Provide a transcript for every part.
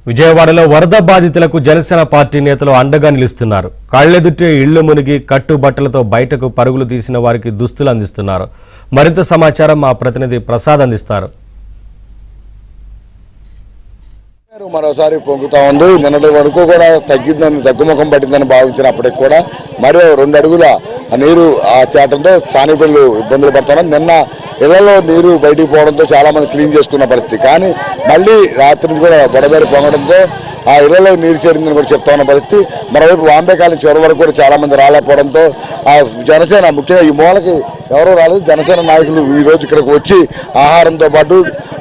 విజయవాడలో వరద బాధితులకు జనసేన పార్టీ నేతలు అండగా నిలుస్తున్నారు. కళ్లెదుటే ఇళ్లు మునిగి కట్టుబట్టలతో బయటకు పరుగులు తీసిన వారికి దుస్తులు అందిస్తున్నారు. మరింత సమాచారం మా ప్రతినిధి ప్రసాద్ అందిస్తారు. మరోసారి పొంగుతా ఉంది. నిన్నటి వరకు కూడా తగ్గిందని తగ్గుముఖం పట్టిందని భావించినప్పటికి కూడా మరో 2 అడుగుల నీరు ఆ చేటంతో స్థానికులు ఇబ్బందులు పడుతున్నారు. నిన్న ఇళ్లలో నీరు బయటికి పోవడంతో చాలా మంది క్లీన్ చేసుకున్న పరిస్థితి, కానీ మళ్ళీ రాత్రి నుంచి కూడా గొడవేరు పొంగడంతో ఆ ఇళ్లలో నీరు చేరిందని కూడా చెప్తా ఉన్న పరిస్థితి. మరోవైపు వాంబే కాలనీ చివరి వరకు కూడా చాలా మంది రాలేకపోవడంతో ఆ జనసేన ముఖ్యంగా ఈ మూలకి ఎవరూ రాలేదు. జనసేన నాయకులు ఈ రోజు ఇక్కడికి వచ్చి ఆహారంతో పాటు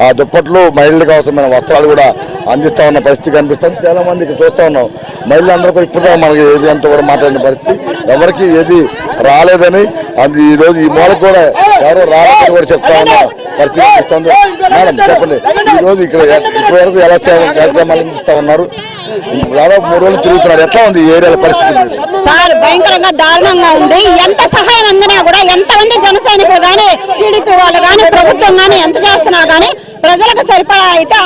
ఆ దుప్పట్లు, మహిళలకు అవసరమైన వస్త్రాలు కూడా అందిస్తా ఉన్న పరిస్థితి కనిపిస్తుంది. చాలా మంది ఇక్కడ చూస్తూ ఉన్నాం. మహిళలందరూ కూడా ఇప్పుడు మనకి ఏది అంతా కూడా మాట్లాడిన పరిస్థితి, ఎవరికి ఏది రాలేదని ఈ రోజు ఈ మూలకు కూడా ఎవరో రాలేదని కూడా చెప్తా ఉన్న పరిస్థితి కనిపిస్తుంది. మేడం చెప్పండి, ఈ రోజు ఇక్కడ ఇప్పటి వరకు ఎలా కార్యక్రమాలు అందిస్తా ఉన్నారు? దాదాపు 3 రోజులు తిరుగుతున్నారు. ఎట్లా ఉంది ఈ ఏరియాల పరిస్థితి? సార్ భయంకరంగా దారుణంగా ఉంది. ఎంత సహాయం అందినా కూడా, ఎంతమంది జన సైనికులు కానీ, టీడీపీ వాళ్ళు కానీ, ప్రభుత్వం కానీ ఎంత చేస్తున్నా కానీ ప్రజలకు సరిపడా అయితే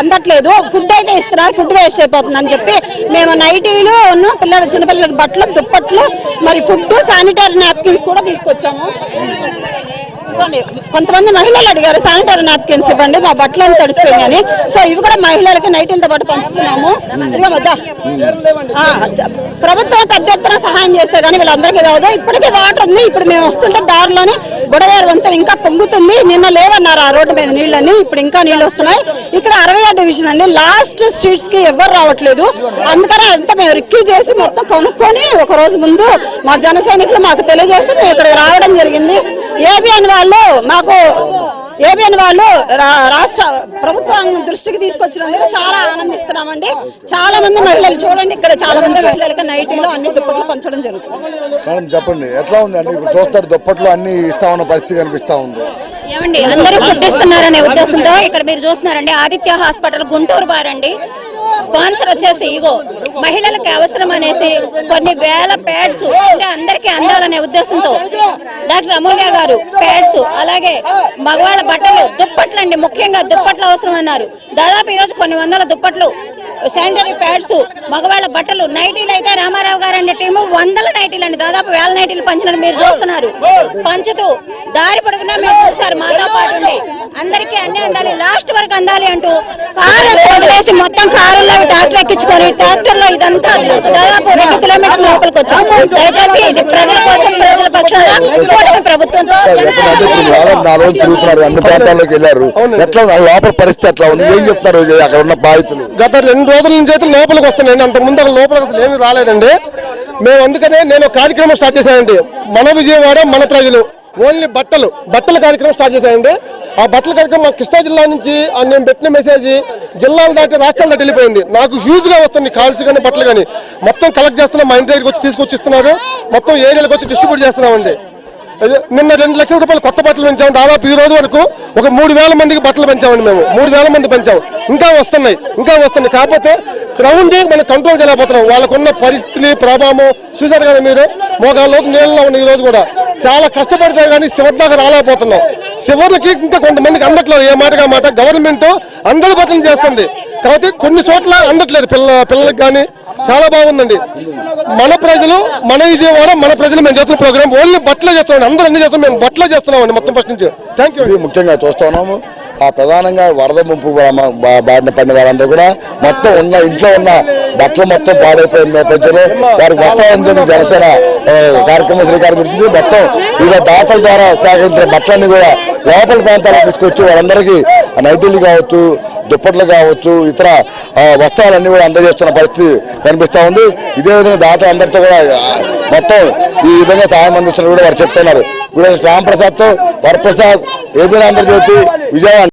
అందట్లేదు. ఫుడ్ అయితే ఇస్తున్నారు, ఫుడ్ వేస్ట్ అయిపోతుందని చెప్పి మేము నైటీలు, చిన్నపిల్లలకి బట్టలు, దుప్పట్లు, మరి ఫుడ్, శానిటరీ నాప్కిన్స్ కూడా తీసుకొచ్చాము. కొంతమంది మహిళలు అడిగారు శానిటరీ నాప్కిన్స్ ఇవ్వండి, మా బట్టలను తడిసిపోయినాయని. సో ఇవి కూడా మహిళలకి నైటీలతో పాటు పంచుతున్నాము. ప్రభుత్వం పెద్ద ఎత్తున సహాయం చేస్తే గానీ వీళ్ళందరికీ కాదు. ఇప్పటికీ వాటర్ ఉంది. ఇప్పుడు మేము వస్తుంటే దారిలోనే గొడవేరు వంతెన ఇంకా పొంగుతుంది. నిన్న లేవన్నారు ఆ రోడ్డు మీద నీళ్ళని, ఇప్పుడు ఇంకా నీళ్ళు వస్తున్నాయి. ఇక్కడ 60వ డివిజన్ అండి, లాస్ట్ స్ట్రీట్స్ కి ఎవరు రావట్లేదు. అందుకని అంతా మేము రిక్కీ చేసి మొత్తం కొనుక్కొని ఒక రోజు ముందు మా జన సైనికులు మాకు తెలియజేస్తే మేము ఇక్కడ రావడం జరిగింది. ఏబిఎన్ వాళ్ళు రాష్ట్ర ప్రభుత్వం దృష్టికి తీసుకొచ్చినందుకు చాలా ఆనందిస్తున్నామండి. చాలా మంది మహిళలు చూడండి, ఇక్కడ చాలా మంది మహిళలకు నైటీలు అన్ని దుప్పట్లు పంచడం జరుగుతుంది. మేడం చెప్పండి, ఎట్లా ఉంది అండి? ఇప్పుడు చూస్తారు దుప్పట్లు అన్ని ఇస్తా ఉన్న పరిస్థితి కనిపిస్తా ఉంది. ఏమండి, అందరూ ఫుడ్ ఇస్తున్నారనే ఉద్దేశంతో ఇక్కడ మీరు చూస్తున్నారండి ఆదిత్య హాస్పిటల్ గుంటూరు బారండి స్పాన్సర్ వచ్చేసి ఇగో మహిళలకు అవసరం అనేసి కొన్ని వేల ప్యాడ్స్ అంటే అందరికీ అందాలనే ఉద్దేశంతో డాక్టర్ అమూల్య గారు ప్యాడ్స్, అలాగే మగవాళ్ళ బట్టలు, దుప్పట్లు అండి, ముఖ్యంగా దుప్పట్లు అవసరం అన్నారు. దాదాపు ఈరోజు కొన్ని వందల దుప్పట్లు, శానిటరీ ప్యాడ్స్, మగవాళ్ళ బట్టలు, నైటీలు అయితే రామారావు గారు అండి టీము 100 నైటీలు అండి, దాదాపు 1000 నైటీలు పంచినట్టు మీరు చూస్తున్నారు. పంచుతూ దారి పొడుగునా మీరు చూసారు మాతో పాటు అందరికీ అన్ని అందాలి, లాస్ట్ వరకు అందాలి అంటూ కారు వదిలేసి మొత్తం కారుల్లో ట్రాక్టర్ ఎక్కించుకొని ట్రాక్టర్ లో ఇదంతా దాదాపు 2 కిలోమీటర్ల లోపలికి వచ్చాం. దయచేసి ఇది ప్రజల కోసం, ప్రజల పక్షాన ప్రభుత్వంతో అన్ని ప్రాంతాల్లోకి వెళ్ళారు. ఎట్లా లోపల పరిస్థితి ఎట్లా ఉంది? ఏం చెప్తారు అక్కడ ఉన్న బాధితులు? గత 2 రోజుల నుంచి అయితే లోపలికి వస్తున్నాయండి. అంతకుముందు అక్కడ లోపలికి అసలు ఏమీ రాలేదండి. మేము అందుకనే నేను కార్యక్రమం స్టార్ట్ చేశానండి. మన విజయవాడ మన ప్రజలు ఓన్లీ బట్టల కార్యక్రమం స్టార్ట్ చేశానండి. ఆ బట్టల కార్యక్రమం మా కృష్ణా జిల్లా నుంచి నేను పెట్టిన మెసేజ్ జిల్లాలు దాటి రాష్ట్రాలు దాటి వెళ్ళిపోయింది. నాకు హ్యూజ్ గా వస్తుంది కాల్స్ కానీ బట్టలు కానీ మొత్తం కలెక్ట్ చేస్తున్నాం. మా ఇంటి దగ్గరికి వచ్చి తీసుకొచ్చిస్తున్నారు. మొత్తం ఏరియాలకు వచ్చి డిస్ట్రిబ్యూట్ చేస్తున్నామండి. నిన్న 2 లక్షల రూపాయలు కొత్త బట్టలు పెంచాము. దాదాపు ఈ రోజు వరకు ఒక 3000 మందికి బట్టలు పెంచామండి. మేము 3000 మంది పెంచాము. ఇంకా వస్తున్నాయి. కాకపోతే క్రౌడ్ మనం కంట్రోల్ చేయలేకపోతున్నాం. వాళ్ళకున్న పరిస్థితులు, ప్రభావం చూసారు కదా మీరు. మోకాళ్ళలోకి నీళ్ళలో ఉన్న ఈ రోజు కూడా చాలా కష్టపడితే కానీ శివర్లాగా రాలేకపోతున్నాం. శివర్లకి ఇంకా కొంతమందికి అందట్లేదు. ఏ మాటగా మాట గవర్నమెంట్ అందరి బట్టలు చేస్తుంది, కాబట్టి కొన్ని చోట్ల అందట్లేదు. పిల్లలకు కానీ చాలా బాగుందండి. మన ప్రజలు, మన విజయవాడ, మన ప్రజలు మేము చేస్తున్న ప్రోగ్రామ్ ఓన్లీ బట్టలే చేస్తున్నాం. అందరూ అన్ని చేస్తాం, మేము బట్టలే చేస్తున్నామండి మొత్తం ఫస్ట్ నుంచి. Thank you. ముఖ్యంగా చూస్తున్నాము ప్రధానంగా వరద ముంపు బారిన పడిన వారందరూ కూడా మొత్తం ఇంట్లో ఉన్న బట్టలు మొత్తం పాడైపోయిన నేపథ్యంలో వారికి వస్త్రం అందించిన జనసేన కార్యక్రమం శ్రీకారం చుట్టింది. మొత్తం వివిధ దాతల ద్వారా సేకరించిన బట్టలన్నీ కూడా లోపల ప్రాంతాలకు తీసుకొచ్చి వాళ్ళందరికీ నైటీలు కావచ్చు, దుప్పట్లు కావచ్చు, ఇతర వస్త్రాలన్నీ కూడా అందజేస్తున్న పరిస్థితి కనిపిస్తూ ఉంది. ఇదే విధంగా దాతలు అందరితో కూడా మొత్తం ఈ విధంగా సహాయం అందిస్తున్నారు కూడా వారు చెప్తున్నారు. రామ్ ప్రసాద్తో వరప్రసాద్, ఏబీ ఆంధ్రజ్యోతి, విజయవాడ.